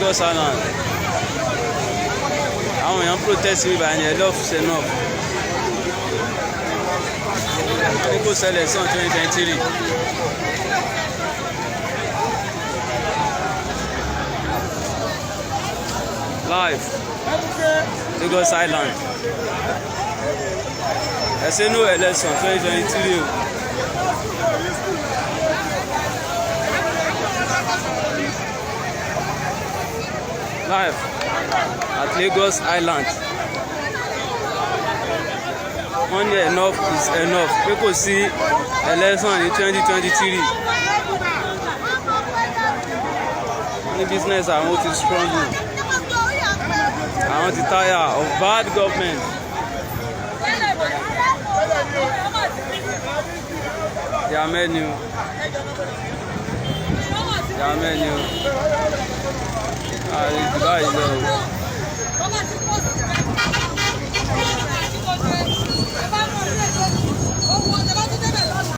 Lagos Island. Àwọn èèyàn protest mi báyìí enough is enough. Wọ́n ní kó ṣẹlẹ̀ sàn 2023. Live Lagos Island. Ẹ ṣe no election 2023 o. Live at Lagos Island. Wọ́n ní enough is enough pé kò sí election ní 2023. Wọ́n ní business àwọn ti struggle. Àwọn ti tire of bad government. Their menu. Their menu. Dubai is